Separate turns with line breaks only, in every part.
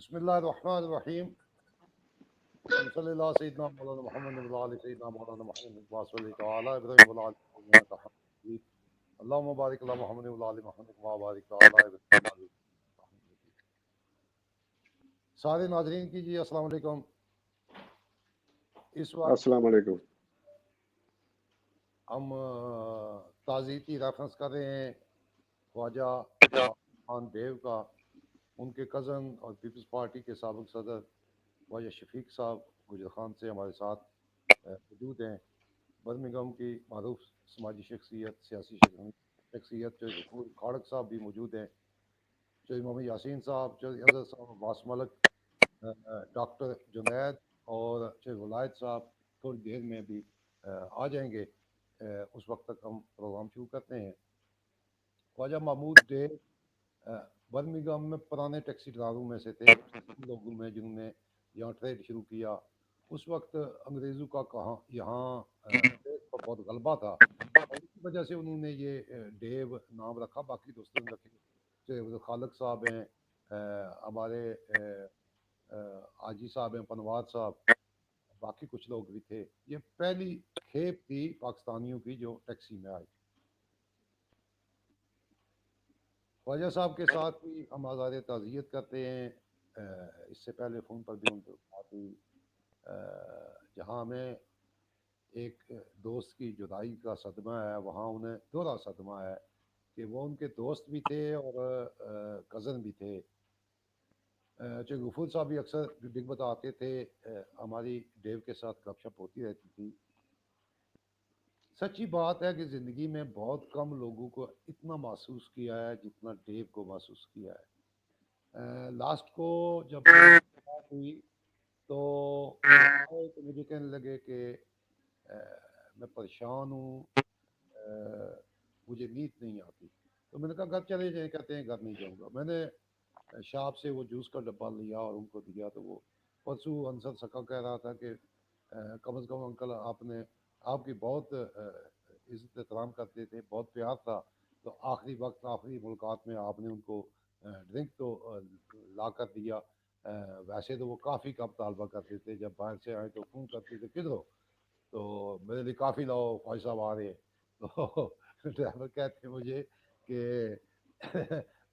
بسم الله الرحمن الرحيم. صلى الله سيدنا مولانا محمد وعلى آل سيدنا مولانا محمد وصلى تعالى إبراهيم وعلى آل إبراهيم إنك حميد مجيد. اللهم بارك على محمد وعلى آل محمد وبارك على إبراهيم وعلى آل إبراهيم. سارے ناظرین کی جی السلام علیکم. اس وقت
السلام علیکم.
ہم تعزیتی ریفرنس کر رہے ہیں خواجہ خان دیو کا. ان کے کزن اور پیپلز پارٹی کے سابق صدر خواجہ شفیق صاحب گجر خان سے ہمارے ساتھ موجود ہیں. برمنگھم کی معروف سماجی شخصیت سیاسی شخصیت چودھری غفور کھاڑک صاحب بھی موجود ہیں. چودھری محمد یاسین صاحب, چودھری اظہر صاحب, عباس ملک, ڈاکٹر جنید اور چودھری ولایت صاحب تھوڑی دیر میں بھی آ جائیں گے. اس وقت تک ہم پروگرام شروع کرتے ہیں. خواجہ محمود ڈیو برمنگھم میں پرانے ٹیکسی ڈرائیوروں میں سے تھے, لوگوں میں جنہوں نے یہاں ٹریڈ شروع کیا. اس وقت انگریزوں کا یہاں ٹریڈ پر بہت غلبہ تھا اور اسی وجہ سے انہوں نے یہ ڈیو نام رکھا. باقی دوستوں نے رکھے. خالق صاحب ہیں, ہمارے حاجی صاحب ہیں, پنواد صاحب, باقی کچھ لوگ بھی تھے. یہ پہلی کھیپ تھی پاکستانیوں کی جو ٹیکسی میں آئی. خواجہ صاحب کے ساتھ بھی ہم آزاد تعزیت کرتے ہیں. اس سے پہلے فون پر بھی ان کو بات ہوئی, جہاں ہمیں ایک دوست کی جدائی کا صدمہ ہے, وہاں انہیں دوہرا صدمہ ہے کہ وہ ان کے دوست بھی تھے اور کزن بھی تھے. چونکہ غفور صاحب بھی اکثر ڈگ بتاتے تھے, ہماری ڈیو کے ساتھ گپ شپ ہوتی رہتی تھی. سچی بات ہے کہ زندگی میں بہت کم لوگوں کو اتنا محسوس کیا ہے جتنا ڈیو کو محسوس کیا ہے. لاسٹ کو جب بات ہوئی تو مجھے کہنے لگے کہ میں پریشان ہوں, مجھے نیند نہیں آتی. تو میں نے کہا گھر چلے جائیں. کہتے ہیں گھر نہیں جاؤں گا. میں نے شاپ سے وہ جوس کا ڈبہ لیا اور ان کو دیا. تو وہ پرسوں انصر سکا کہہ رہا تھا کہ کم از کم انکل آپ نے آپ کی بہت عزت احترام کرتے تھے, بہت پیار تھا, تو آخری وقت آخری ملاقات میں آپ نے ان کو ڈرنک تو لا کر دیا. ویسے تو وہ کافی کم طالبہ کرتے تھے, جب باہر سے آئے تو فون کرتے تھے کدھر ہو, تو میرے لیے کافی لاؤ, خواجہ صاحب آ رہے ہیں. تو ڈرائیور کہتے ہیں مجھے کہ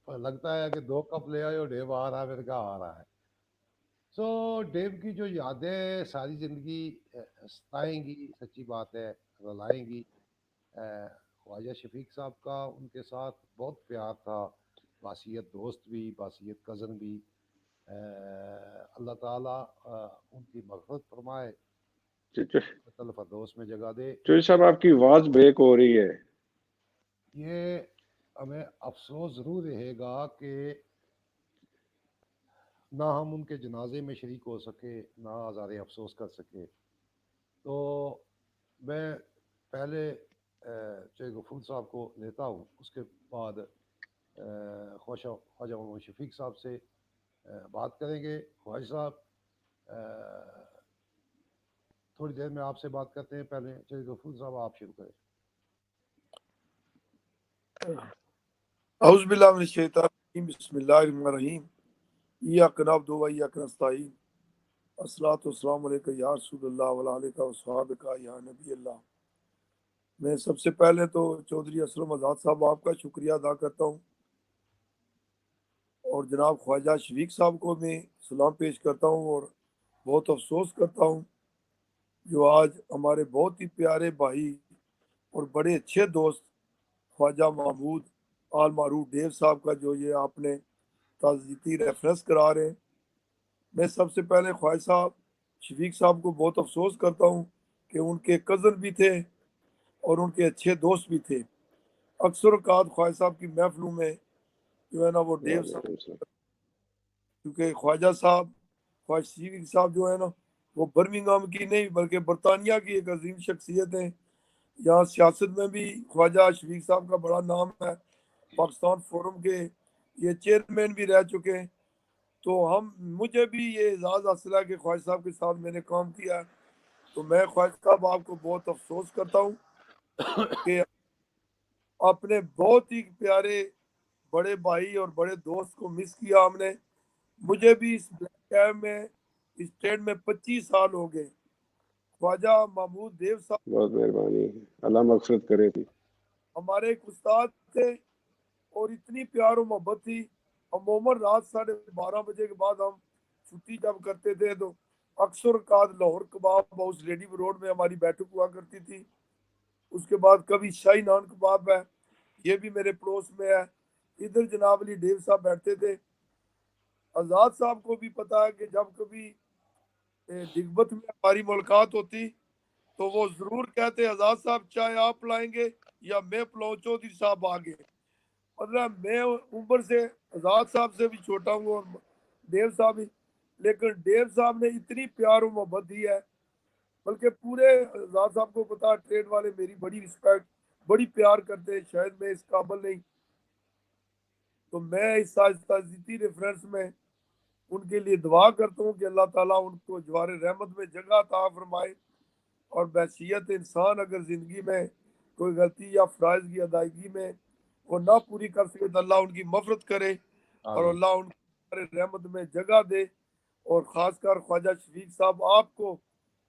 لگتا ہے کہ 2 کپ لے آئے اور ڈیو آ رہا ہے. میرے کہا آ رہا ہے. سو ڈیو کی جو یادیں ساری زندگی ستائیں گی, سچی بات ہے, رلائیں گی. خواجہ شفیق صاحب کا ان کے ساتھ بہت پیار تھا, باسیت دوست بھی, باسیت کزن بھی. اللہ تعالیٰ ان کی مغفرت فرمائے, فردوس میں جگہ دے.
چوہدری صاحب آپ کی آواز بریک ہو رہی ہے.
یہ ہمیں افسوس ضرور رہے گا کہ نہ ہم ان کے جنازے میں شریک ہو سکے, نہ اظہار افسوس کر سکے. تو میں پہلے چودھری غفور صاحب کو لیتا ہوں, اس کے بعد خواجہ محمد شفیق صاحب سے بات کریں گے. خواجہ صاحب تھوڑی دیر میں آپ سے بات کرتے ہیں. پہلے چودھری غفور صاحب آپ شروع کریں.
اعوذ باللہ من الشیطان الرجیم, بسم اللہ الرحمن الرحیم. ایاک نعبد و ایاک نستعین, الصلاۃ والسلام علیک یا رسول اللہ وعلی آلک وصحبک یا نبی اللہ. میں سب سے پہلے تو چودھری اسلم آزاد صاحب آپ کا شکریہ ادا کرتا ہوں, اور جناب خواجہ شفیق صاحب کو میں سلام پیش کرتا ہوں, اور بہت افسوس کرتا ہوں جو آج ہمارے بہت ہی پیارے بھائی اور بڑے اچھے دوست خواجہ محمود آل معروف ڈیو صاحب کا جو یہ آپ نے تعزیتی ریفرنس کرا رہے ہیں. میں سب سے پہلے خواجہ صاحب شفیق صاحب کو بہت افسوس کرتا ہوں کہ ان کے کزن بھی تھے اور ان کے اچھے دوست بھی تھے. اکثر اوقات خواجہ صاحب کی محفلوں میں جو ہے نا وہ ڈیو صاحب, کیونکہ خواجہ شفیق صاحب جو ہے نا وہ برمنگھم کی نہیں بلکہ برطانیہ کی ایک عظیم شخصیت ہیں. یہاں سیاست میں بھی خواجہ شفیق صاحب کا بڑا نام ہے. پاکستان فورم کے یہ چیئرمین بھی رہ چکے ہیں. تو مجھے بھی یہ اعزاز حاصل ہے کہ خواجہ صاحب کے ساتھ میں نے کام کیا ہے. تو میں خواجہ صاحب آپ کو بہت افسوس کرتا ہوں کہ اپنے بہت ہی پیارے بڑے بھائی اور بڑے دوست کو مس کیا ہم نے. मुझे भी इस ब्लैक कैब में इस ट्रेड में 25 साल हो गए। ख्वाजा महमूद देव साहब
बहुत मेहरबानी, अल्लाह मगफिरत करे थी।
हमारे एक उस्ताद थे और इतनी प्यार और मोहब्बत थी। अमूमन रात 12:30 बजे के बाद हम छुट्टी जब करते थे तो अक्सर काद लाहौर कबाब हाउस रेडी रोड में हमारी बैठक हुआ करती थी। उसके बाद कभी शाही नान कबाब है, ये भी मेरे पड़ोस में है, इधर जनाब अली डेव साहब बैठते थे। आज़ाद साहब को भी पता है कि जब कभी दिग्बत में हमारी मुलाकात होती तो वो जरूर कहते आज़ाद साहब चाय आप लाएंगे या मैं पिलाऊं, चौधरी साहब आगे। मतलब मैं उम्र से आज़ाद साहब से भी छोटा हूँ और देव साहब भी, लेकिन देव साहब ने इतनी प्यार और मोहब्बत दी है, बल्कि पूरे आज़ाद साहब को पता ट्रेड वाले मेरी बड़ी रिस्पेक्ट बड़ी प्यार करते हैं, शायद मैं इस काबिल नहीं। तो मैं इस ताज़ीती रेफरेंस में उनके लिए दुआ करता हूँ कि अल्लाह ताला उनको जवार रहमत में जगह अता फरमाए और बहसीयत इंसान अगर ज़िंदगी में कोई गलती या फ़राइज़ की अदायगी में वो ना पूरी कर सके तो अल्लाह उनकी मफरत करे और
आमीन।
अल्लाह उनको रहमत में जगह दे। और ख़ासकर ख्वाजा शफीक साहब आपको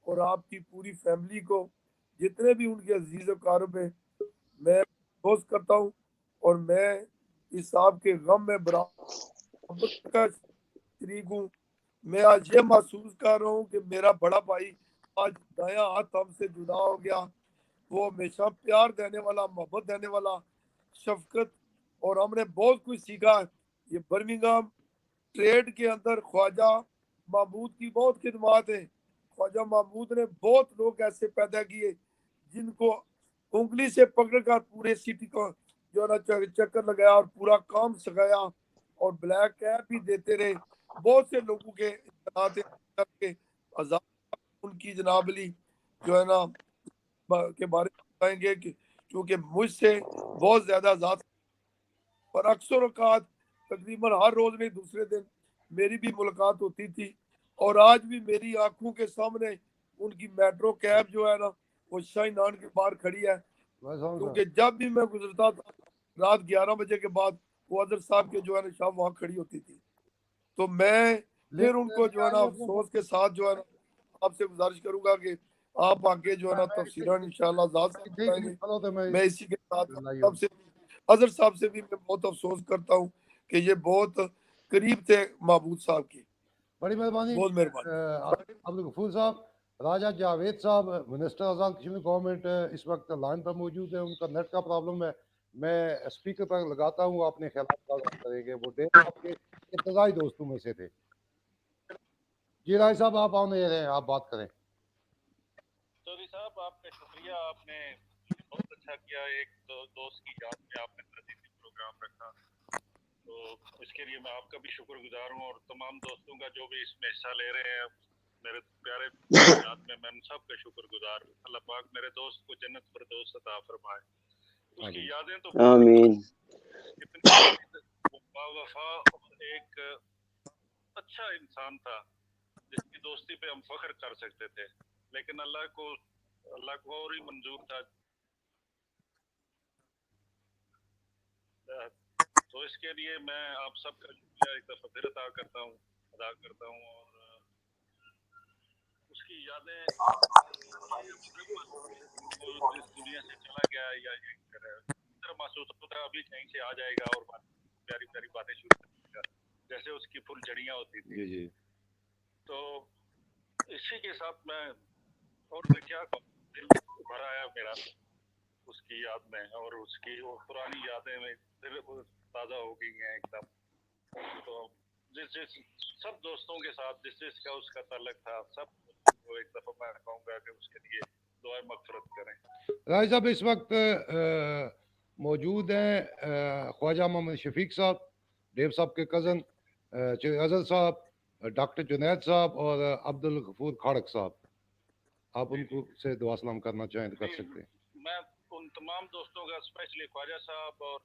और आपकी पूरी फैमिली को, जितने भी उनके अजीज़ कारब हैं, मैं दोस्त करता हूँ और मैं इस साहब के गम में बराबर का शरीक हूँ। मैं आज ये महसूस कर रहा हूँ कि मेरा बड़ा भाई आज दायां हाथ हमसे जुदा हो गया। वो हमेशा प्यार देने वाला, मोहब्बत देने वाला, शफकत, और हमने बहुत कुछ सीखा। ये बर्मिंघम ट्रेड के अंदर ख्वाजा महमूद की बहुत खिदमात है। ख्वाजा महमूद ने बहुत लोग ऐसे पैदा किए जिनको उंगली से पकड़कर पूरे सिटी को जो है ना चक्कर लगाया और पूरा काम सिखाया और ब्लैक कैप भी देते रहे। बहुत से लोगों के करके आजाद उनकी जनाबली जो है ना के बारे में बताएंगे कि क्योंकि मुझसे बहुत ज्यादा आजाद और अक्सर औकात तकरीबन हर रोज नहीं दूसरे दिन मेरी भी मुलाकात होती थी। और आज भी मेरी आंखों के सामने उनकी मेट्रो कैब जो है ना वो शाही नान के बाहर खड़ी है,
मैं समझ रहा हूँ।
क्योंकि जब भी मैं गुजरता था रात 11 बजे के बाद वो अदर साहब के जो है ना शाम वहाँ खड़ी होती थी। तो मैं फिर
लेकिन
उनको जो है ना
आगे
अफसोस के साथ जो है ना आपसे गुजारिश करूंगा कि आप आगे जो है ना तफसीरन इंशाल्लाह ज़ात से
देख
बताएंगे।
निकालो तो मैं
मैं इसी के साथ
लाइयो।
सबसे अजहर साहब से भी मैं बहुत अफसोस करता हूँ कि ये बहुत करीब थे महबूब साहब की।
बड़ी मेहरबानी।
बहुत मेहरबानी।
अब्दुल गफूर साहब, राजा जावेद साहब मिनिस्टर आज़ाद कश्मीर गवर्नमेंट इस वक्त लाइन पर मौजूद है, उनका नेट का प्रॉब्लम है। मैं स्पीकर पर लगाता हूँ, अपने ख्याल करेंगे। वो डेढ़ आपके इब्तदाई दोस्तों में से थे। जी राय साहब, आप आओ, नहीं रहे हैं, आप बात करें।
चौधरी साहब आपका शुक्रिया, आपने बहुत अच्छा किया। एक दोस्त की याद में आपने तजीदी प्रोग्राम रखा, तो इसके लिए मैं आपका भी शुक्रगुजार हूँ और तमाम दोस्तों का जो भी इसमें हिस्सा ले रहे हैं मेरे प्यारे याद में, मैं उन सब का शुक्रगुजार हूँ। अल्लाह पाक मेरे दोस्त को जन्नत फिरदौस अता फरमाए। उसकी यादें तो
आमीन।
कितनी वफा और एक अच्छा इंसान था जिसकी दोस्ती पे हम फख्र कर सकते थे, लेकिन अल्लाह को और ही मंजूर था। तो इसके लिए मैं आप सबका शुक्रिया एक दफा फिर अदा करता हूँ और उसकी यादें इस दुनिया से चला गया या ये तरह महसूस होता है अभी कहीं से आ जाएगा और प्यारी प्यारी बातें शुरू करेगा जैसे उसकी फुल जड़ियाँ होती थी।
जी जी।
तो इसी के साथ मैं और मैं क्या कहूँ, दिल भर आया मेरा उसकी याद में, और उसकी वो पुरानी यादें में फिर ताज़ा हो गई हैं एकदम। तो जिस सब दोस्तों के साथ जिसका उसका ताल्लुक था, सब को एक दफ़ा मैं कहूँगा कि उसके लिए दुआ मगफिरत करें।
राय साहब इस वक्त मौजूद हैं ख्वाजा मोहम्मद शफीक साहब, देव साहब के कज़न अजहर साहब, डॉक्टर जुनैद साहब और अब्दुल गफूर खाड़क साहब। आप उनको से दुआ सलाम करना चाहें तो कर सकते हैं।
मैं उन तमाम दोस्तों का, स्पेशली ख्वाजा साहब और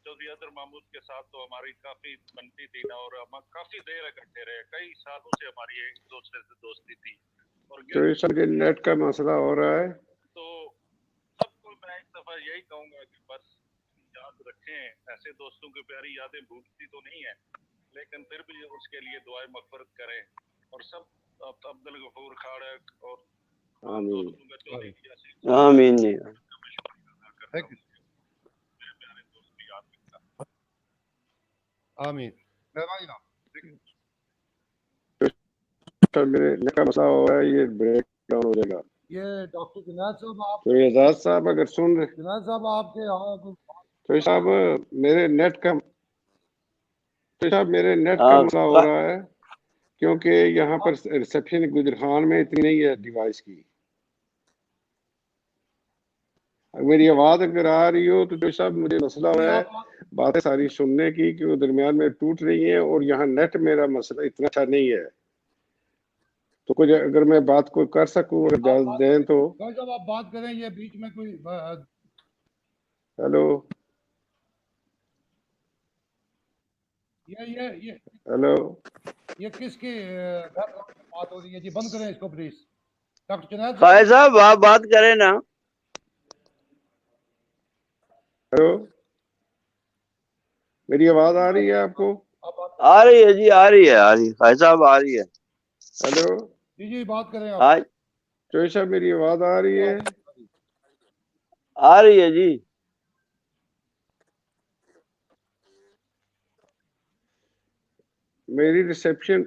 चौधरी अदर महमूद के साथ तो हमारी काफ़ी बनती थी ना, और हम काफ़ी देर इकट्ठे रहे, कई सालों से हमारी एक दूसरे से दोस्ती थी। और
तो इस के नेट का मसला हो रहा है,
तो सबको मैं एक दफ़ा यही कहूँगा कि बस याद रखें, ऐसे दोस्तों की प्यारी यादें भूलती तो नहीं है, लेकिन फिर भी उसके लिए दुआए मगफरत करें और सब अब्दुल गफूर खाड़क और
आमीन
दोस्तों का चौधरी जैसे
आमीन जी।
का मैं शुक्रिया अदा करता
Thank
हूँ
you.
मेरे प्यारे दोस्त को याद रखता
आमीन। मेहरबानी ना।
सर मेरे नेट का मसला हो रहा है, ये ब्रेक डाउन हो जाएगा।
ये डॉक्टर जुनैद साहब आप
तो एजाज साहब अगर सुन रहे,
जुनैद साहब आपके यहाँ
तो साहब मेरे नेट का, तो साहब मेरे नेट का
हाँ,
मसला हो रहा है क्योंकि यहाँ पर रिसेप्शन गुजरखान में इतनी नहीं है डिवाइस की। मेरी आवाज अगर आ रही हो तो जो साहब मुझे मसला हो रहा है बातें सारी सुनने की कि वो दरमियान में टूट रही हैं और यहाँ नेट मेरा मसला इतना अच्छा नहीं है, तो कुछ अगर मैं बात को कर सकूं और इजाजत दें तो।
भाई साहब आप बात करें, ये बीच में कोई
हेलो
ये
हेलो
ये किसकी बैकग्राउंड में बात हो रही है जी? बंद करें इसको प्लीज। डॉक्टर जुनैद
फायद साहब आप बात करें ना।
हेलो, मेरी आवाज आ रही है आपको?
आ रही है जी, आ रही है, आ रही है फायद साहब, आ रही है।
हेलो
जी जी बात करें आप।
आज
चोई साहब मेरी आवाज आ रही है?
आ रही है जी।
मेरी रिसेप्शन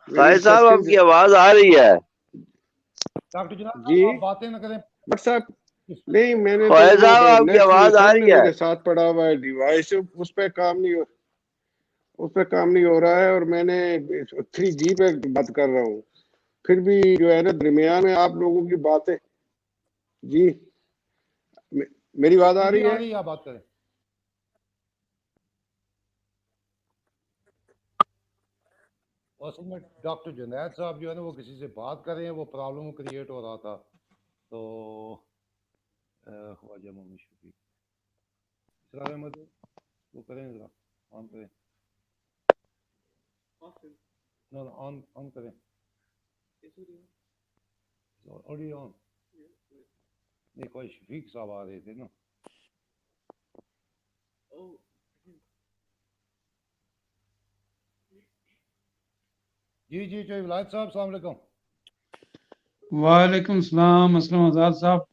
फायद साहब आपकी आवाज आ रही है।
डॉक्टर जुनैद
जी
साहब आप बातें न करें।
बट साहब नहीं, मैंने तो
फायद साहब
वो
आपकी
नेट
आवाज आ
सामने
रही है।
मेरे साथ पड़ा हुआ है डिवाइस, उस पे काम नहीं हो, उस पे काम नहीं हो रहा है और मैंने 3G पे बात कर रहा हूँ, फिर भी जो है ना दरमियान में आप लोगों की बातें। जी मेरी बात आ रही
जी आ
है?
रही है, आप बात करें। असल में डॉक्टर जुनैद साहब जो है ना वो किसी से बात कर रहे हैं, वो प्रॉब्लम क्रिएट हो रहा था, तो ख्वाजा मोहम्मद शफीक इसरार अहमद वो करें जरा, ऑन करें, ना ऑन ऑन करें, ऑडियो ऑन। नहीं, ख्वाजा शफीक साहब आ रहे थे ना। जी जी जो विलायत साहब, अस्सलाम वालेकुम।
वालेकुम सलाम, अस्सलाम आजाद साहब।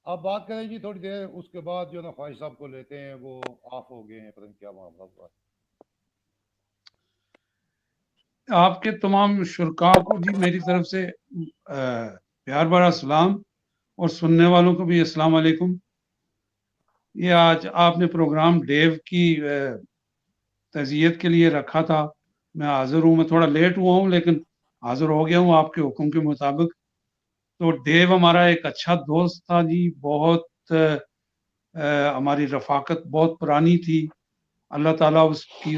आप बात करें जी थोड़ी देर, उसके बाद जो ना ख्वाजा साहब को लेते हैं, वो ऑफ हो गए हैं, पता नहीं क्या मामला हुआ।
आपके तमाम शुरका को जी मेरी तरफ से प्यार भरा सलाम, और सुनने वालों को भी अस्सलाम वालेकुम। ये आज आपने प्रोग्राम डेव की तज़ियत के लिए रखा था, मैं हाजिर हूँ। मैं थोड़ा लेट हुआ हूँ लेकिन हाजिर हो गया हूँ आपके हुक्म के मुताबिक। तो डेव हमारा एक अच्छा दोस्त था जी, बहुत हमारी रफाकत बहुत पुरानी थी। अल्लाह ताला उसकी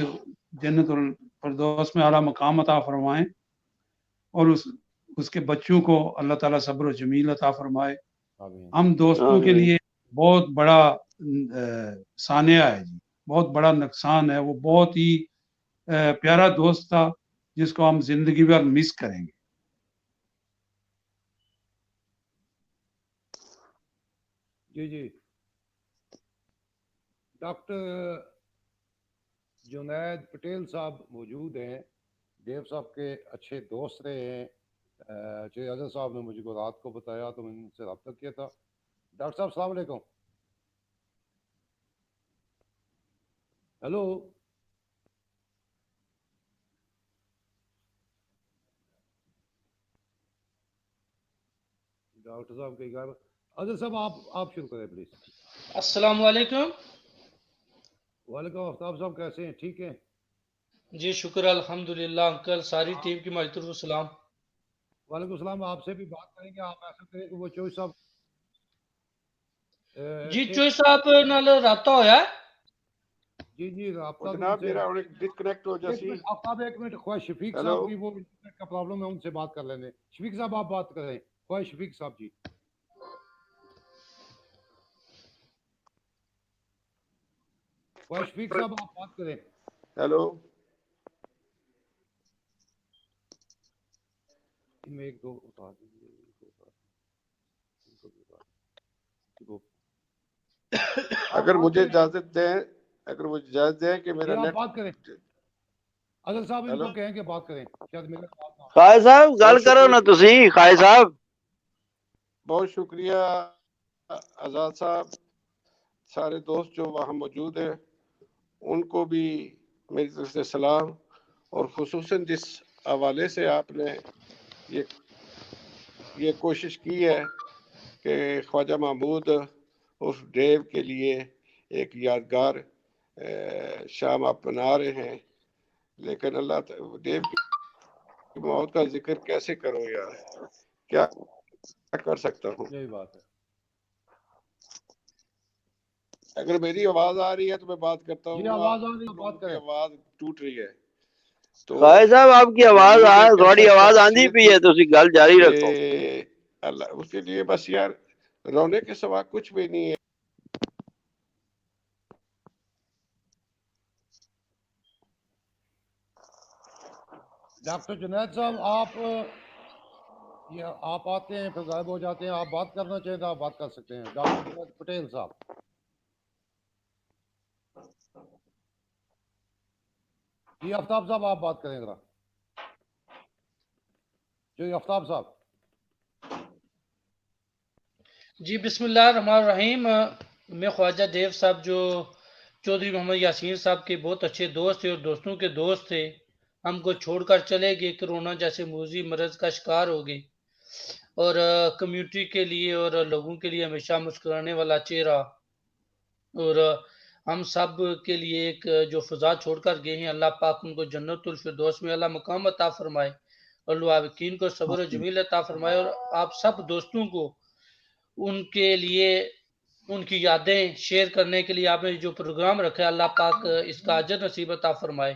जन्नतुल फिरदौस में आला मकाम अता फरमाए और उसके बच्चों को अल्लाह ताला सब्र और जमील अता फरमाए। हम दोस्तों के लिए बहुत बड़ा सानिया है जी, बहुत बड़ा नुकसान है। वो बहुत ही प्यारा दोस्त था जिसको हम जिंदगी भर मिस करेंगे।
जी जी डॉक्टर जुनैद पटेल साहब मौजूद हैं, देव साहब के अच्छे दोस्त रहे हैं। जय अजहर साहब ने मुझको रात को बताया तो मैंने उनसे रब्ता किया था। डॉक्टर साहब अस्सलाम वालेकुम। हेलो डॉक्टर साहब के गायब। अजहर साहब आप शुरू करें प्लीज।
अस्सलाम वालेकुम।
वालेकुम, आफ्ताब साहब कैसे हैं? ठीक हैं
जी शुक्र अल्हम्दुलिल्लाह अंकल, सारी टीम की मजदूर को सलाम।
वालेकुम सलाम। आपसे भी बात करेंगे, आप ऐसा करें कि वो चोई साहब
जी
एक
चोई साहब नाल राब्ता होया है?
जी जी राब्ता तो
जनाब
उनसे
मेरा डिस्कनेक्ट हो
एक
जासी।
मिनट आफ्ताब, एक मिनट। ख्वाजा शफीक
हेलो
साहब की वो इंटरनेट का प्रॉब्लम है, उनसे बात कर लेने। शफीक साहब आप बात करें, ख्वाजा शफीक साहब जी। ख्वाजा शफीक साहब आप बात करें।
हेलो
इनमें एक दो उतार दीजिए, इनको उतार दीजिए, इनको भी उतार दीजिए।
अगर मुझे इजाजत दें اگر وہ اجازت دیں کہ میرا
جی آپ
نیٹ
بات کریں اظہر صاحب ان
ہیلو
کو کہیں کہ بات کریں شاید میرا بات نہ ہو۔
خواجہ صاحب گل
بہت
کرو نا
شکریہ
تسی خواجہ صاحب
بہت شکریہ آزاد صاحب، سارے دوست جو وہاں موجود ہیں ان کو بھی میری طرف سے سلام، اور خصوصاً جس حوالے سے آپ نے یہ کوشش کی ہے کہ خواجہ محمود اس ڈیو کے لیے ایک یادگار شام آپ بنا رہے ہیں، لیکن اللہ ڈیو کی موت کا ذکر کیسے کرو یار، کیا کر سکتا ہوں؟
یہی بات ہے۔
اگر میری آواز آ رہی ہے تو میں بات کرتا
جی
ہوں،
آواز آ رہی ہے،
لوگوں
بات
کی
کریں۔
آواز ٹوٹ رہی ہے تو
خواجہ صاحب آپ کی آواز
محمود ایک
تھوڑی
ایسا
آواز آندھی
شخصیت
پی
تھی
ہے تسی گل جاری
کہ
رکھو
اللہ اس کے لیے بس یار رونے کے سوا کچھ بھی نہیں ہے۔
ڈاکٹر جنید صاحب آپ آتے ہیں پھر غائب ہو جاتے ہیں، آپ بات کرنا چاہیں تو آپ بات کر سکتے ہیں۔ ڈاکٹر جنید پٹیل صاحب، جی آفتاب صاحب آپ بات کریں ذرا۔ جی آفتاب صاحب،
جی بسم اللہ الرحمن الرحیم۔ میں خواجہ دیو صاحب جو چودھری محمد یاسین صاحب کے بہت اچھے دوست تھے اور دوستوں کے دوست تھے، ہم کو چھوڑ کر چلے گئے، کرونا جیسے موذی مرض کا شکار ہو گئے، اور کمیونٹی کے لیے اور لوگوں کے لیے ہمیشہ مسکرانے والا چہرہ، اور ہم سب کے لیے ایک جو فضا چھوڑ کر گئے ہیں، اللہ پاک ان کو جنت الفردوس میں اعلیٰ مقام عطا فرمائے، اور لواحقین کو صبر و جمیل عطا فرمائے، اور آپ سب دوستوں کو ان کے لیے ان کی یادیں شیئر کرنے کے لیے آپ نے جو پروگرام رکھا ہے، اللہ پاک اس کا اجر نصیب عطا فرمائے،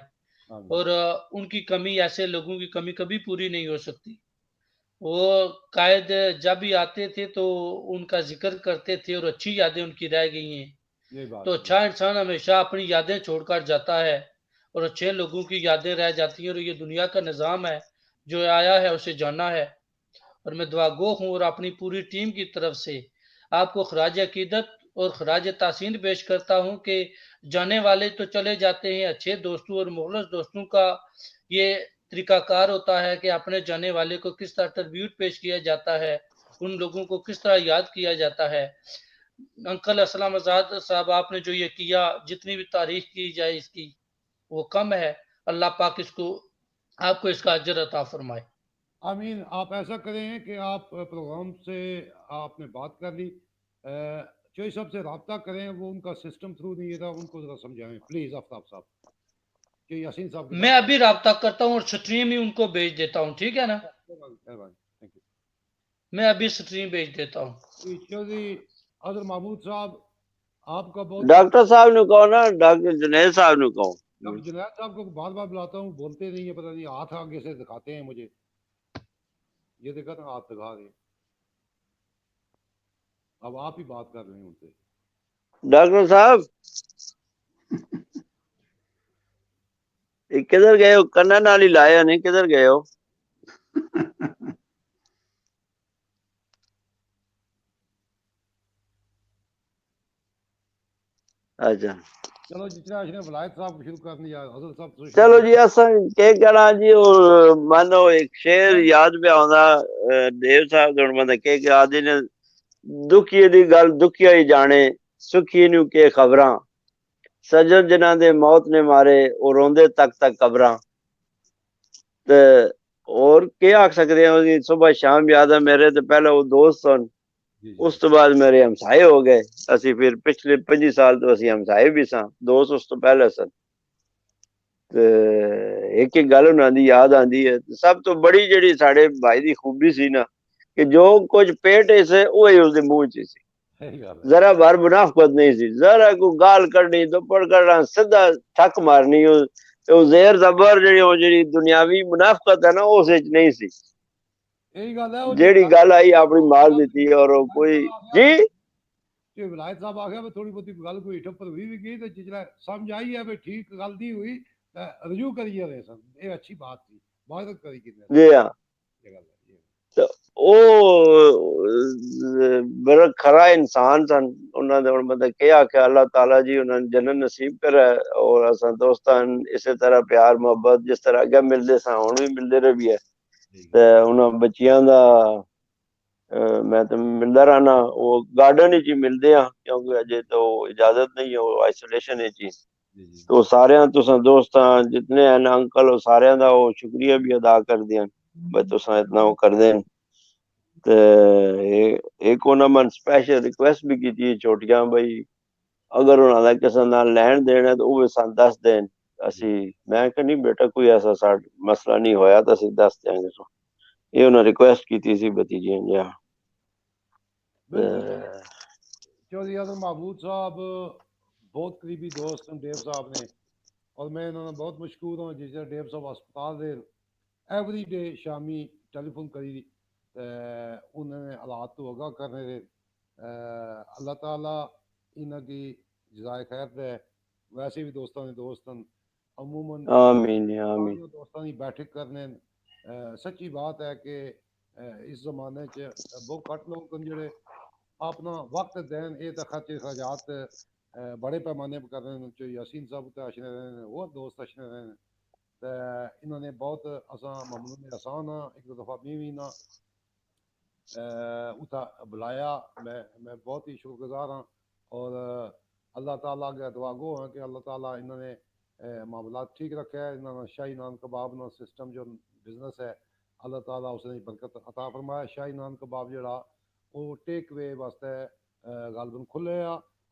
آمین۔
اور ان کی کمی ایسے لوگوں کی کمی کبھی پوری نہیں ہو سکتی۔ وہ قائد جب بھی آتے تھے تو ان کا ذکر کرتے تھے اور اچھی یادیں ان کی رہ گئی ہیں،
یہی بات
تو
ہے۔
اچھا انسان ہمیشہ اپنی یادیں چھوڑ کر جاتا ہے اور اچھے لوگوں کی یادیں رہ جاتی ہیں، اور یہ دنیا کا نظام ہے، جو آیا ہے اسے جانا ہے۔ اور میں دعا گو ہوں اور اپنی پوری ٹیم کی طرف سے آپ کو خراج عقیدت اور خراج تحسین پیش کرتا ہوں کہ جانے والے تو چلے جاتے ہیں، اچھے دوستوں اور مخلص دوستوں کا یہ طریقہ کار ہوتا ہے کہ اپنے جانے والے کو کس طرح ٹربیوٹ پیش کیا جاتا ہے، ان لوگوں کو کس طرح یاد کیا جاتا ہے۔ انکل اسلام آزاد صاحب، آپ نے جو یہ کیا، جتنی بھی تعریف کی جائے اس کی وہ کم ہے، اللہ پاک آپ کو اس کا اجر عطا فرمائے۔
آمین۔ آپ ایسا کریں کہ آپ پروگرام سے آپ نے بات کر لی، چوئی صاحب سے رابطہ کریں، وہ ان کا سسٹم تھرو نہیں تھا، ان کو ذرا سمجھائیں پلیز آفتاب صاحب، کہ یاسین صاحب کے
میں
پاس
ابھی رابطہ کرتا ہوں اور سٹریم ہی ان کو بھیج دیتا ہوں، ٹھیک ہے نا؟
مہربانی، تھینک یو۔
میں ابھی سٹریم بھیج دیتا ہوں۔
چودھری اظہر محمود صاحب، آپ کا بہت
ڈاکٹر صاحب نو کہو نا، ڈاکٹر جنید صاحب نو کہو
ڈاکٹر جنید صاحب کو بار بار بلاتا ہوں، بولتے نہیں ہیں، پتہ نہیں ہاتھ آگے سے دکھاتے ہیں مجھے، یہ دیکھا تھا ہاتھ دکھا رہے ہیں۔ اب آپ ہی بات کر رہے ہیں ان سے۔
ڈاکٹر صاحب کدھر گئے ہو؟ کنا نال ہی لایا نہیں، کدھر گئے ہو؟ اچھا
چلو جتنا اس نے ولایت صاحب کو شروع کر دیا، حضرت صاحب سے شروع
چلو
کر
جی، اصل کہ کہنا جی، اور مانو ایک شعر یاد پہ آندا دیو صاحب دن بندہ کہ آدھی نے دکھیے دی گل دکھیا ہی جانے، سکھی نو کے خبراں، سجن جنہاں دے موت نے مارے اور روندے تک تک قبراں۔ تے اور کیا آکھ سکتے ہیں، صبح شام یاد ہے میرے، تے پہلے وہ دوست سن،
جی
اس تو بعد میرے ہمسائے ہو گئے، اسی پھر پچھلے 25 سال تو اسی ہمسائے بھی سن، دوست اس تو پہلے سن۔ ایک ایک گل انہاں دی یاد آندی ہے۔ سب تو بڑی جڑی ساڈے بھائی دی خوبی سی نا، کہ جو کچھ پیٹ سے وہی اس دے منہ چ سی،
صحیح گل ہے۔
ذرا بھر منافقت نہیں سی، ذرا کو گال کڈنی تو پڑ کرنا سیدھا ٹھک مارنی، او زیر زبر جڑی دنیاوی منافقت ہے نا، اس وچ نہیں سی،
یہی گل ہے، وہ
جیڑی گل آئی اپنی مار دیتی، اور کوئی جی
جو ولایت صاحب آ گیا میں تھوڑی بہت گل کوئی ہٹ پر ہوئی بھی گئی، تو جتنا سمجھ آئی ہے ٹھیک گل نہیں ہوئی، رجوع کریے رہے سن، یہ اچھی بات تھی، معذرت کری کتنے
جی ہاں،
یہ گل ہے۔
تو ਬੜਾ ਖਰਾ ਇਨਸਾਨ ਸਨ ਉਹਨਾਂ ਦੇ ਹੁਣ ਮਤਲਬ ਕੀ ਆਖਿਆ ਅੱਲਾਹ ਤਾਲਾ ਜੀ ਉਹਨਾਂ ਨੂੰ ਜੰਨਤ ਨਸੀਬ ਕਰੇ ਔਰ ਅਸਾਂ ਦੋਸਤਾਂ ਇਸੇ ਤਰ੍ਹਾਂ ਪਿਆਰ ਮੁਹੱਬਤ ਜਿਸ ਤਰ੍ਹਾਂ ਅੱਗੇ ਮਿਲਦੇ ਸਾਂ ਹੁਣ ਵੀ ਮਿਲਦੇ ਰਹੀਏ ਤੇ ਉਹਨਾਂ ਬੱਚਿਆਂ ਦਾ ਮੈਂ ਤਾਂ ਮਿਲਦਾ ਰਹਿਣਾ ਉਹ ਗਾਰਡਨ ਵਿੱਚ ਹੀ ਮਿਲਦੇ ਆ ਕਿਉਂਕਿ ਅਜੇ ਤਾਂ ਇਜਾਜ਼ਤ ਨਹੀਂ ਉਹ ਆਈਸੋਲੇਸ਼ਨ ਵਿੱਚ ਹੀ तो सारे तुसा दोस्त जितने हैं ना अंकल वो सारे दा वो शुक्रिया भी अदा कर दिया भाई तुसा इतना वो कर दें ते एक उन्होंने मन स्पेशल रिक्वेस्ट भी की थी छोटियां भाई अगर उन्होंने किसी नाल लैन देना तो वो सान दस देन असी मैं कह नहीं बेटा कोई ऐसा साड मसला नहीं होया तो असी दस देंगे तो ये उन्होंने रिक्वेस्ट की थी सी भतीजी जी
चौधरी आजम महमूद साहब बहुत करीबी दोस्त हैं डेव साहब ने और मैं इन्होंने बहुत मशहूर हूँ जिस डेव साहब अस्पताल दे एवरी डे शामी टेलीफोन करी उन्होंने हालात तो आगाह करने दे अल्लाह ताला इन्हों की जज़ाए खैर दे वैसे भी दोस्तों ने दोस्त अमूमन
आमीन आमीन
दोस्तों की बैठक करने सच्ची बात है कि इस जमाने च बहुत घट लोग जेह्ड़े अपना वक्त देन ये तो खर्चे खराजात बड़े पैमाने पर कर रहे हैं जो यासीन साहब तो अशने रहे हैं और दोस्त अशने रहे हैं तो इन्होंने बहुत असा ममनून एहसान एक दफ़ा भी ना उता बुलाया मैं बहुत ही शुक्रगुजार हाँ और अल्लाह ताला के दुआ गो हैं कि अल्लाह ताला इन्होंने मामला ठीक रखे है इन्होंने शाही नान कबाब ना सिस्टम जो बिजनेस है अल्लाह ताला उसने बरकत अता फरमाया शाही नान कबाब जड़ा वो टेक वे वास्ते गालबन खुले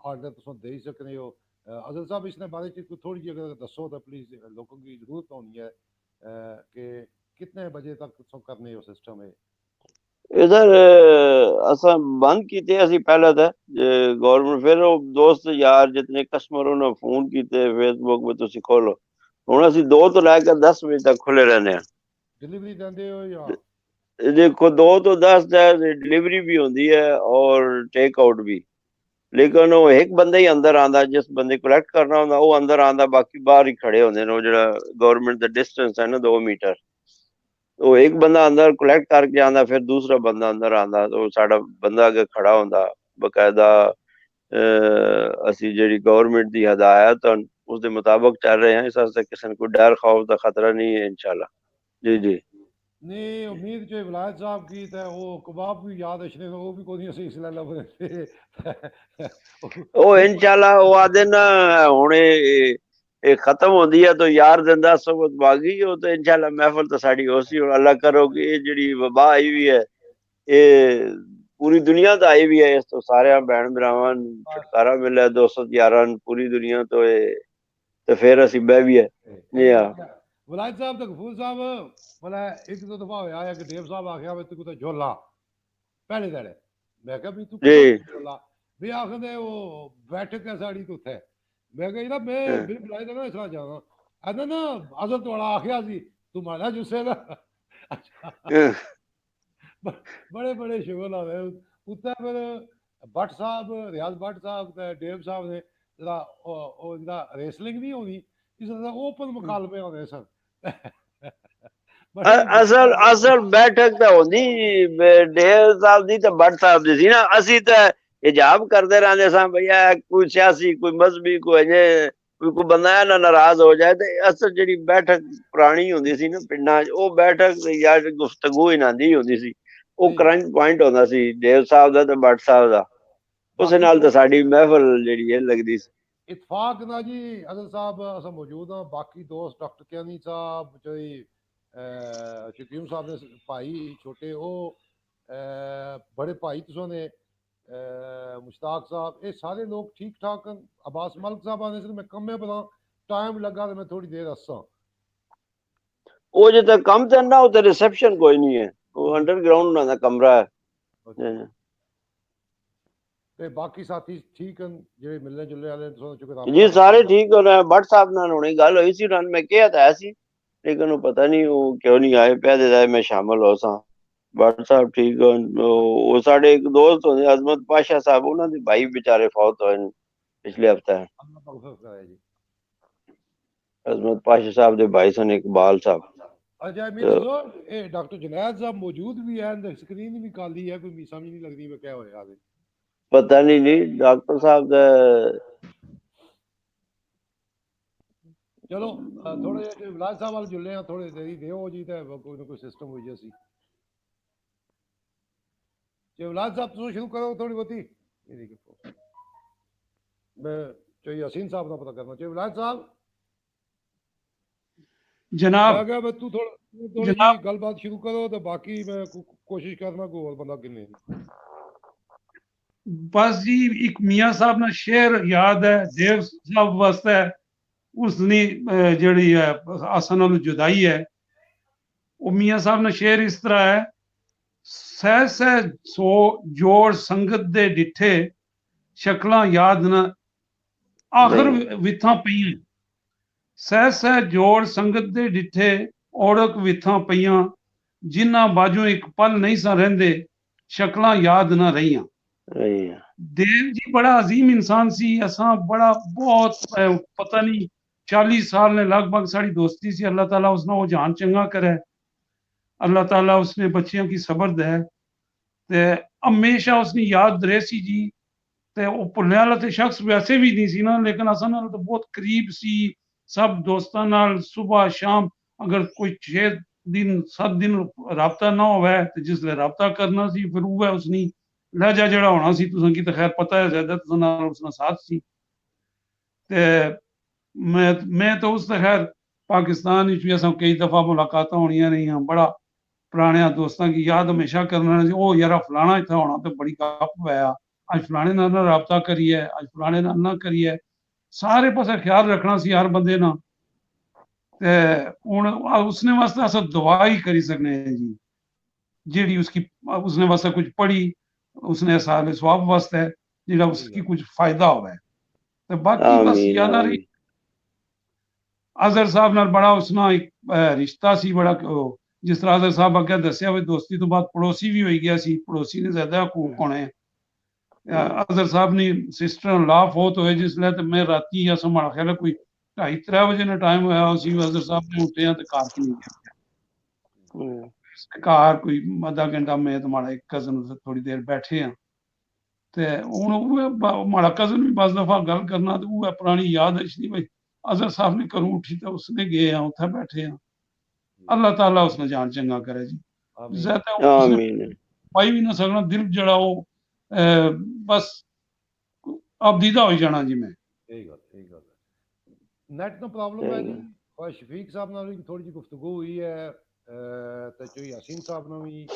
आर्डर तुम दे सकते हो अजल साहब इसने बारे में थोड़ी जी अगर दसो तो प्लीज लोगों की जरूरत होनी है कि कितने बजे तक तुम करने हो सिस्टम है
इधर असा बंद कीते असी पहले तो गवर्नमेंट फिर वो दोस्त यार जितने कस्टमर उन्होंने फोन कीते फेसबुक पे तुसी खोलो हुण असी 2 तो लेकर 10 बजे तक खुले रहने हैं
डिलीवरी देंदे हो या
देखो 2 तो 10 डिलीवरी भी होती है और टेक आउट भी लेकिन वो एक बंदा ही अंदर आंदा जिस बंदे कलेक्ट करना होंदा वो अंदर आंदा बाकी बाहर ही खड़े होंदे ने वो जेड़ा गवर्नमेंट दा डिस्टेंस है ना 2 मीटर तो एक बंदा अंदर कलेक्ट करके आंदा फिर दूसरा बंदा अंदर आंदा तो साडा बंदा अगे खड़ा होंदा बकायदा असी जेड़ी गवर्नमेंट दी हदायत उस दे मुताबिक चल रहे हैं इस वास्ते किसी को डर खौफ दा खतरा नहीं है इंशाल्लाह जी जी
नहीं उम्मीद जो विलायत साहब की तो वो कबाब भी याद अशने वो भी कोई नहीं इसलिए लभ रहे
ओ इंशाल्लाह वो आदे ना हुणे ये खत्म होंदी है तो यार जिंदा सोबत बागी हो तो इंशाल्लाह महफिल तो साड़ी होसी और अल्लाह करो कि ये जेड़ी वबा आई हुई है ये पूरी दुनिया तो आई हुई है इस तो सारे बहन भरावां छुटकारा मिले 211 पूरी दुनिया तो ये तो फिर असी बह भी है जी हां
विलायत साहब तो गफूर साहब बोला एक दो दफा होया है कि देव साहब आखिया मैं तू तो झोला पहले दड़े मैं कहा भी तू
जी
झोला भी आखदे वो बैठक है साड़ी तो थे मैं कहा मैं बिल बुलाए ना इसरा जाना अदा ना अजल तोड़ा आखिया सी तू मारा जुस्से दा बड़े बड़े शुगर आ रहे उत्ते फिर भट्ट साहब रियाज भट्ट साहब ते डेव साहब ने जरा ओ जरा रेसलिंग नहीं होनी इस तरह ओपन मुकालमे होने सन
असल असल बैठक तो होंदी ढेर साहब दी ते भट्ट साहब दी सी ना असी ते हिजाब करते रहंदे सां भैया कोई सियासी कोई मजहबी कोई कोई बंदा है ना नाराज हो जाए तो असल जेड़ी बैठक पुरानी होंदी सी ना पिंडां च ओ बैठक या गुफ्तगू इनांदी होंदी सी ओ क्रंच पॉइंट होंदा सी देव साहब दा ते भट्ट साहब दा उस नाल ते साडी महफिल जेड़ी है लगदी सी
इतफाक ना जी अदल साहब अस मौजूद हाँ बाकी दोस्त डॉक्टर कैनी साहब जो शकीम साहब ने भाई छोटे वो बड़े भाई तुसों ने मुश्ताक साहब ये सारे लोग ठीक ठाक अब्बास मलिक साहब आने से मैं कम्मे पता टाइम लगा तो मैं थोड़ी देर हसा
वो जो तक कम करना वो तो रिसेप्शन कोई नहीं है वो अंडरग्राउंड ना कमरा है
ते बाकी साथी ठीक हैं जो मिलने जुलने वाले चुके
जी सारे ठीक हो रहे हैं भट्ट साहब नाल हुणे गल होई सी उन्होंने मैं कहा था ऐसी लेकिन वो पता नहीं वो क्यों नहीं आए पहले था मैं शामिल हो सा भट्ट साहब ठीक हो वो साडे एक दोस्त होंदे अजमत पाशा साहब उन्हां दे भाई बेचारे फौत होए पिछले हफ्ते अजमत पाशा साहब दे भाई सन इकबाल साहब
अच्छा मेरे दसो डॉक्टर जुनैद साहब मौजूद भी हैं ते स्क्रीन भी काली है कोई समझ नहीं लगती मैं क्या होया ते
पता नहीं डॉक्टर साहब दा
चलो थोड़े ਜਿਹੇ ਵਿਲਾਸ ਸਾਹਿਬ ਵੱਲ ਜੁਲੇ ਆ ਥੋੜੇ ਦੇਰੀ ਦਿਓ ਜੀ ਤੇ ਕੋਈ ਨਾ ਕੋਈ ਸਿਸਟਮ ਹੋ ਜਾਸੀ ਜੇ ਵਿਲਾਸ ਸਾਹਿਬ ਤੋਂ ਸ਼ੁਰੂ ਕਰੋ ਥੋੜੀ ਬਹੁਤੀ ਇਹ ਦੇਖੋ ਮੈਂ ਚਾਹੀ ਯਾਸੀਨ ਸਾਹਿਬ ਦਾ ਪਤਾ ਕਰਨਾ ਚਾਹੀ ਵਿਲਾਸ ਸਾਹਿਬ
जनाब
ਮੈਂ ਕਿਹਾ ਤੂੰ ਥੋੜੀ
जनाब
ਜੀ ਗੱਲਬਾਤ ਸ਼ੁਰੂ ਕਰੋ ਤੇ ਬਾਕੀ ਮੈਂ ਕੋਸ਼ਿਸ਼ ਕਰਨਾ ਕੋਈ ਹੋਰ ਬੰਦਾ ਕਿੰਨੇ
बस जी एक मियाँ साहब ना शेर याद है देव साहब वास्ते उसनी ਜਿਹੜੀ ਹੈ ਆਸਾਂ ਨਾਲ ਜੁਦਾਈ ਹੈ ਉਹ ਮੀਆਂ ਸਾਹਿਬ ਦਾ ਸ਼ੇਰ ਇਸ ਤਰ੍ਹਾਂ ਹੈ ਸਹਿ ਸਹਿ ਸੋ ਜੋੜ ਸੰਗਤ ਦੇ ਡਿੱਠੇ ਸ਼ਕਲਾਂ ਯਾਦ ਨਾ ਆਖਰ ਵਿਥਾਂ ਪਈਆਂ ਸਹਿ ਸਹਿ ਜੋੜ ਸੰਗਤ ਦੇ ਡਿੱਠੇ ਔੜਕ ਵਿਥਾਂ ਪਈਆਂ ਜਿਨ੍ਹਾਂ ਬਾਝੋਂ ਇੱਕ ਪਲ ਨਹੀਂ ਸਾਂ ਰਹਿੰਦੇ ਸ਼ਕਲਾਂ ਯਾਦ ਨਾ ਰਹੀਆਂ देव जी बड़ा अजीम इंसान सी असा बड़ा बहुत पता नहीं 40 साल ने लगभग साड़ी दोस्ती सी अल्लाह ताला उसने वो जान चंगा करे अल्लाह ताला उसने बच्चियों की सबर दे ते हमेशा उसने याद रहे सी जी ते वो भुलने वाला ते शख्स वैसे भी नहीं सी ना लेकिन असा नाल तो बहुत करीब सी सब दोस्तां नाल सुबह शाम अगर कोई 6 दिन 7 दिन राबता ना होवे ते जिसले राबता करना सी फिर वो उसनी लहजा जड़ा होना सी तुसां की तो खैर पता है ज्यादा तुसां नाल उसना साथ सी ते मैं तो उस खैर पाकिस्तान विच भी असां कई दफा मुलाकातां होनियां रहियां बड़ा पुराने दोस्तां की याद हमेशा करना ओ यार फलाना इत्थे होना ते बड़ी गप होया अज फलाने नाल राबता करिए अज फलाने नाल ना करिए सारे पासे ख्याल रखना सी हर बंदे ना ते हुण उसने वास्ते अस दुआ ही करी सकने हैं जी जेड़ी उसकी उसने वास्ते कुछ पढ़ी उसने सारे स्वाब वास्ते जेड़ा उसकी कुछ फायदा होवे ते बाकी बस याद आ रही अजहर साहब नाल बड़ा उसना एक रिश्ता सी बड़ा जिस तरह अजहर साहब अगे दस्या हुए दोस्ती तो बाद पड़ोसी भी हो गया सी पड़ोसी ने ज्यादा हकूक होने अजहर साहब ने सिस्टर इन लॉ फौत होए जिसले ते मैं राती या हमारा ख्याल है कोई 2:30-3 बजे ना टाइम होया उसी अजहर साहब ने उठे ते कार की नहीं गया कार कोई आधा घंटा मैं तुम्हारा एक कजन से थोड़ी देर बैठे हैं ते हुण माड़ा कजन भी बस दफा गल करना ते वो पुरानी याद अच्छी भाई अजहर साहब ने घरों उठी तो उसने गए हैं उत्थे बैठे हैं अल्लाह ताला उसने जान चंगा करे जी ज्यादा पाई भी ना सकना दिल जड़ा वो बस अब दीदा हो जाना जी मैं
यही गल नेट तो प्रॉब्लम है जी और शफीक साहब नाल भी थोड़ी जी गुफ्तगू हुई है ਤੇ ਜੋ ਯਾਸੀਨ ਸਾਹਿਬ ਨਾਲ ਵੀ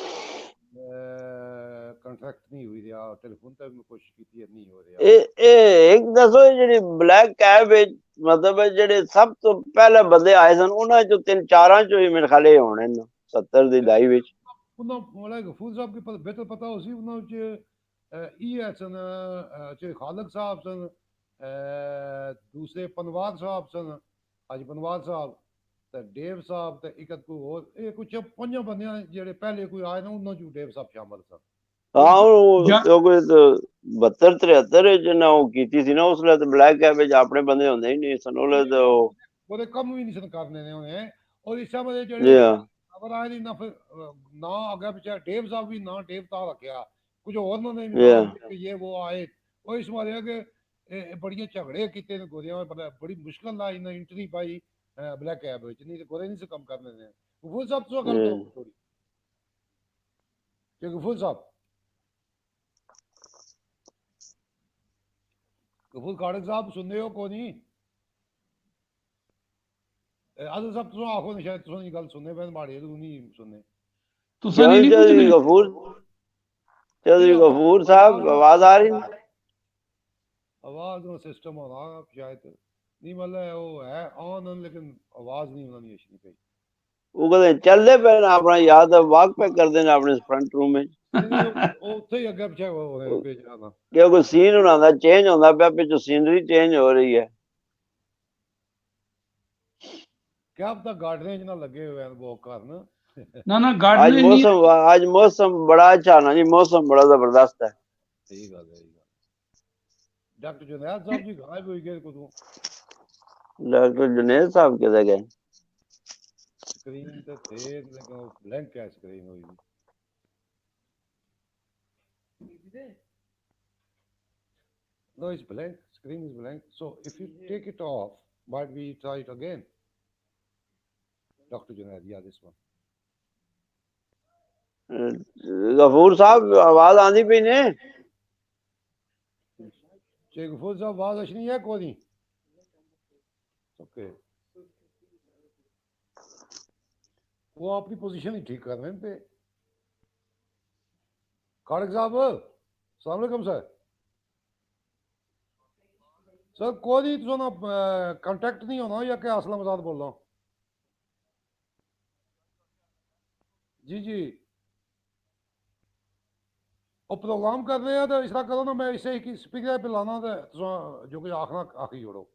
ਕੰਟਰੈਕਟ ਨਹੀਂ ਹੋਈ ਰਿਹਾ ਟੈਲੀਫੋਨ ਤੇ ਵੀ ਕੋਸ਼ਿਸ਼ ਕੀਤੀ ਨਹੀਂ ਹੋ ਰਿਹਾ
ਇਹ ਇੱਕ ਦੱਸੋ ਜਿਹੜੀ ਬਲੈਕ ਕੈਬ ਵਿੱਚ ਮਤਲਬ ਜਿਹੜੇ ਸਭ ਤੋਂ ਪਹਿਲੇ ਬੰਦੇ ਆਏ ਸਨ ਉਹਨਾਂ ਚੋਂ 3-4 ਚੋਂ ਹੀ ਮੇਰੇ ਖਾਲੇ ਹੋਣੇ ਨੇ 70 ਦੀ ਦਹਾਈ ਵਿੱਚ
ਉਹਨਾਂ ਮੌਲਾ ਗਫੂਰ ਸਾਹਿਬ ਕੀ ਬਿਹਤਰ ਪਤਾ ਹੋ ਸੀ ਉਹਨਾਂ ਵਿੱਚ ਸਨ ਚਾਹੇ ਖਾਲਕ ਸਾਹਿਬ ਸਨ ਦੂਸਰੇ ਪਨਵਾਰ ਸਾਹਿਬ ਸਨ ਅੱਜ ਪਨਵਾਰ ਸਾਹਿਬ ਤੇ ਡੇਵ ਸਾਹਿਬ ਤੇ ਇੱਕ ਕੋਈ ਹੋਰ ਇਹ ਕੁਝ 5 ਬੰਦਿਆਂ ਜਿਹੜੇ ਪਹਿਲੇ ਕੋਈ ਆਏ ਨਾ ਉਹਨਾਂ ਚ ਡੇਵ ਸਾਹਿਬ ਸ਼ਾਮਲ ਸਨ
ਹਾਂ ਉਹ ਕੋਈ 72-73 ਜਿਹਨਾਂ ਉਹ ਕੀਤੀ ਸੀ ਨਾ ਉਸ ਵੇਲੇ ਤੇ ਬਲੈਕ ਕੈਬ ਵਿੱਚ ਆਪਣੇ ਬੰਦੇ ਹੁੰਦੇ ਹੀ ਨਹੀਂ ਸਨ
ਉਹਦੇ ਕੰਮ ਵੀ ਨਹੀਂ ਸਨ ਕਰਨੇ ਨੇ ਉਹਨੇ ਔਰ ਇਸ ਸਮੇਂ ਜਿਹੜੇ ਖਬਰ ਆਏ ਨਹੀਂ ਨਾ ਫਿਰ ਨਾ ਅੱਗੇ ਪਿੱਛੇ ਡੇਵ ਸਾਹਿਬ ਵੀ ਨਾ ਡੇਵ ਤਾਂ ਰੱਖਿਆ ਕੁਝ ਹੋਰ ਨਾ ਨੇ ਇਹ ਉਹ ਆਏ ਉਹ ਇਸ ਮਾਰਿਆ ਕਿ ਬੜੀਆਂ ਝਗੜੇ ਕੀਤੇ ਨੇ ਗੋਰਿਆਂ ਬੜੀ ਮੁਸ਼ਕਲ ਨਾਲ ਇਹਨਾਂ ਇੰਟਰੀ ਪਾਈ ब्लैक कैब नहीं तो गोरे नहीं से कम करने दें गफूर साहब तो कर दो थोड़ी क्या गफूर खाड़क साहब सुन रहे हो को नहीं आदर साहब तो आखो नहीं शायद तुम गल सुनने पे माड़ी तू नहीं सुनने
चौधरी गफूर साहब आवाज आ रही
आवाज का सिस्टम होना शायद नहीं मतलब वो है ऑन लेकिन आवाज नहीं होनी अच्छी पई
वो कहते चलदे पे ना अपना याद वॉक पे कर देना अपने फ्रंट रूम में
ਉੱਥੇ ਹੀ ਅੱਗੇ ਪਿੱਛੇ ਹੋ ਰਿਹਾ ਪੇਜ ਆਣਾ
ਕਿਉਂਕਿ ਸੀਨ ਹੁੰਦਾ ਚੇਂਜ ਹੁੰਦਾ ਪਿਆ ਪਿੱਛੋਂ ਸੀਨਰੀ ਚੇਂਜ ਹੋ ਰਹੀ ਹੈ
क्या पता गार्डन च ना लगे हुए हैं वॉक करन
ना गार्डन
आज मौसम बड़ा अच्छा ना जी मौसम बड़ा जबरदस्त है
सही गल है डॉक्टर जुनैद साहब जी गायब हो गए कदों
डॉक्टर जुनैद साहब किधर गए
ਸਕਰੀਨ ਤੇ ਥੇ ਲੇਕਿਨ ਉਹ ਬਲੈਂਕ ਹੈ ਸਕਰੀਨ ਹੋਈ ਵੀ No, it's blank. Screen is blank. So if you take it off, might we try it again? Dr. Junaid, yeah, this one.
Ghafoor साहब आवाज आंदी पई ने
Sheikh Ghafoor साहब आवाज अच्छी है कोई नहीं ओके वो अपनी पोजीशन ही ठीक कर रहे हैं पे खाड़क साहब अस्सलाम वालेकुम सर कोई नहीं तुम कांटेक्ट नहीं होना या क्या असलम आजाद बोल रहा हूँ जी जी वो प्रोग्राम कर रहे हैं तो इस तरह करो ना मैं इसे ही स्पीकर पे लाना तो जो कुछ आखना आखिरी जोड़ो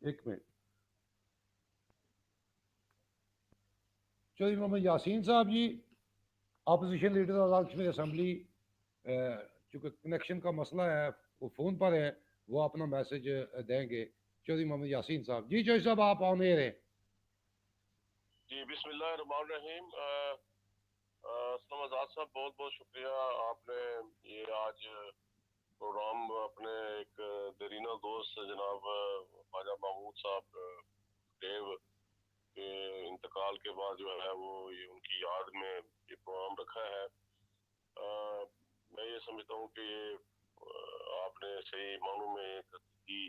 एक मिनट चौधरी मोहम्मद यासीन साहब जी opposition leader Azad Kashmir assembly चूँकि कनेक्शन का मसला है वो फ़ोन पर है वो अपना मैसेज देंगे चौधरी मोहम्मद यासीन साहब जी चौधरी साहब आप ऑन एयर हैं
जी बिस्मिल्लाहिर्रहमानिर्रहीम आज़ाद साहब बहुत बहुत शुक्रिया आपने ये आज प्रोग्राम अपने एक दरीना दोस्त जनाब ख्वाजा महमूद साहब देव के इंतकाल के बाद जो है वो ये उनकी याद में ये प्रोग्राम रखा है मैं ये समझता हूँ कि ये आपने सही मानों में एक हकीकी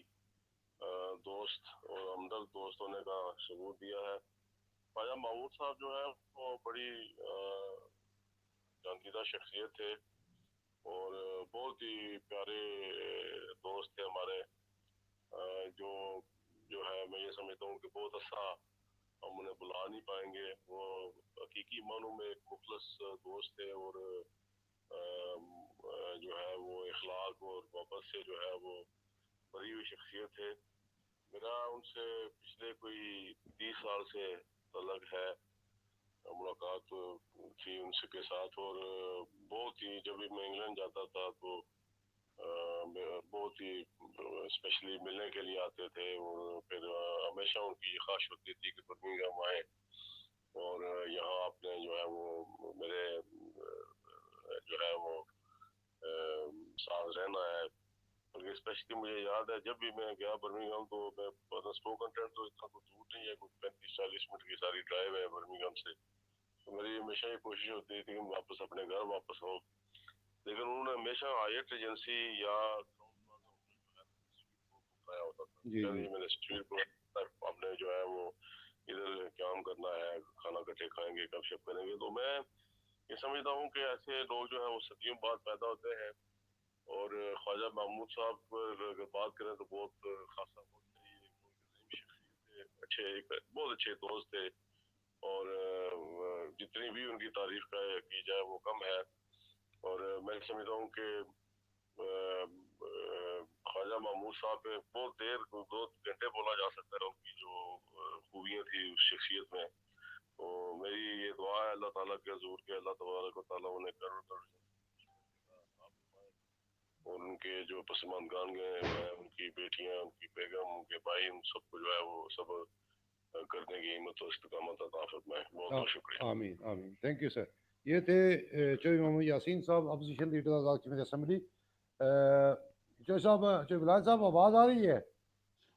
दोस्त और हमदर्द दोस्त होने का सबूत दिया है ख्वाजा महमूद साहब जो है वो बड़ी जानदीदा शख्सियत थे और बहुत ही प्यारे दोस्त थे हमारे जो जो है मैं ये समझता हूँ कि बहुत अच्छा हम उन्हें बुला नहीं पाएंगे वो हकीकी मानों में एक मुखलस दोस्त थे और जो है वो इखलाक और मोहब्बत से जो है वो भरी हुई शख्सियत थे मेरा उनसे पिछले कोई 30 साल से तलक है मुलाकात थी उनके साथ और बहुत ही जब भी मैं इंग्लैंड जाता था तो बहुत ही स्पेशली मिलने के लिए आते थे और फिर हमेशा उनकी ख्वाहिश होती थी कि बर्मिंघम आए और यहाँ आपने जो है वो मेरे जो है वो साथ रहना है क्योंकि स्पेशली मुझे याद है जब भी मैं गया बर्मिंघम तो मैं स्पोकन टर्न तो इतना कुछ दूर नहीं है कुछ 35-40 मिनट की सारी ड्राइव है बर्मिंघम से तो मेरी हमेशा ये कोशिश होती थी कि वापस अपने घर वापस आऊँ लेकिन उन्होंने हमेशा हायर एजेंसी या होता था मैंने स्ट्रीट पर अपने जो है वो इधर काम करना है खाना इकट्ठे खाएंगे गपशप करेंगे तो मैं ये समझता हूँ कि ऐसे लोग जो है वो सदियों बाद पैदा होते हैं और ख्वाजा महमूद साहब अगर बात करें तो बहुत खासा अच्छे बहुत अच्छे दोस्त थे और जितनी भी उनकी तारीफ की जाए वो कम है और मैं समझता हूँ कि ख्वाजा महमूद साहब पे बहुत देर 2 घंटे बोला जा सकता है उनकी जो खूबियाँ थी उस शख्सियत में तो मेरी ये दुआ है अल्लाह ताला के हजूर के अल्लाह तबारक व तआला उन्हें कर और उनके जो पसमानदान गए हैं उनकी बेटियां उनकी बेगम उनके भाई उन सबको जो है वो सब करने की हिम्मत और इस्तिकामत अता फरमाए बहुत बहुत शुक्रिया
आमीन आमीन थैंक यू सर ये थे चौधरी मोहम्मद यासीन साहब opposition leader Azad Kashmir assembly Chaudhary साहब चौधरी बिलाल साहब आवाज़ आ रही है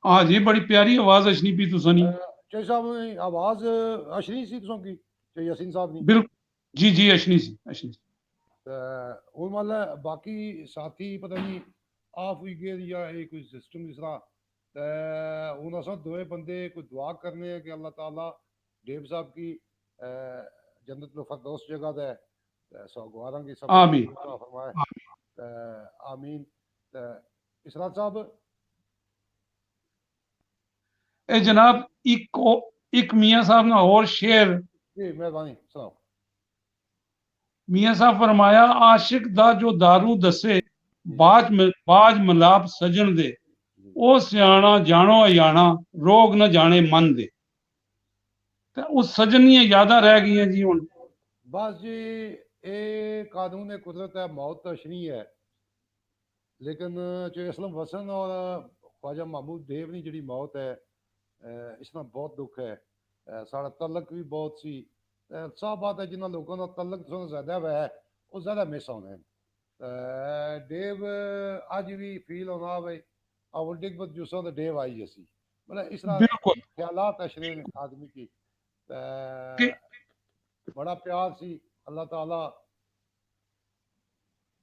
हाँ जी बड़ी प्यारी आवाज अशनी पी तुसां नी
चौधरी साहब आवाज़ अशनी सी तुसां की चौधरी यासीन साहब नी
बिल्कुल जी जी अशनी सी
हूँ मतलब बाकी साथी पता नहीं ऑफ हुई गए या कोई सिस्टम जिस तरह हूँ अस दोए बंदे कोई दुआ करने कि अल्लाह ताला डेव साहब की जन्नत में फरदौस जगह दे सौगवारां की सब
आमीन
फरमाए आमीन इसरात साहब
ए जनाब एक मियाँ साहब ना और शेर
जी मेहरबानी सुनाओ
मियाँ साहब फरमाया आशिक दा जो दारू दसे बाज मलाप सजन दे ओ सियाना जानो अयाना रोग न जाने मन दे ते उस सजन दियां यादां रह गईयां जी हुण
बस जी ये कानून कुदरत है मौत तो अशनी है लेकिन जो असलम वसन और ख्वाजा महमूद देव की जी मौत है इसमें बहुत दुख है ਸਾਡਾ ਤਲਕ ਵੀ ਬਹੁਤ ਸੀ। ਸਭ ਬਾਤ ਹੈ ਜਿਨ੍ਹਾਂ ਲੋਕਾਂ ਦਾ ਤਲਕ ਤੋਂ ਜ਼ਿਆਦਾ ਹੋਇਆ ਉਹ ਜ਼ਿਆਦਾ ਮਿਸ ਆਉਂਦੇ ਨੇ। ਡੇਵ ਅੱਜ ਵੀ ਫੀਲ ਹੋਣਾ ਬਈ ਆਵਰ ਡਿਗ ਬਦ ਜੂਸੋਂ ਦਾ ਡੇਵ आई जैसी मतलब इस तरह
बिल्कुल
ख्यालात अशरे आदमी की बड़ा प्यार सी। अल्लाह ताला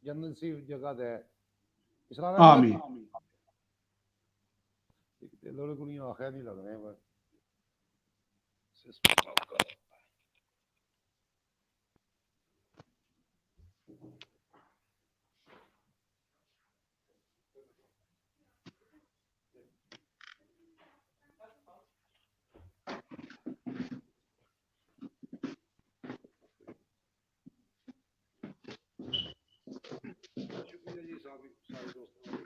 जन्नत सी जगह दे इस तरह
आमीन।
लोड़े को नहीं आखिर नहीं लग रहे हैं सिस्टम का। शुक्रिया जी सारे दोस्तों को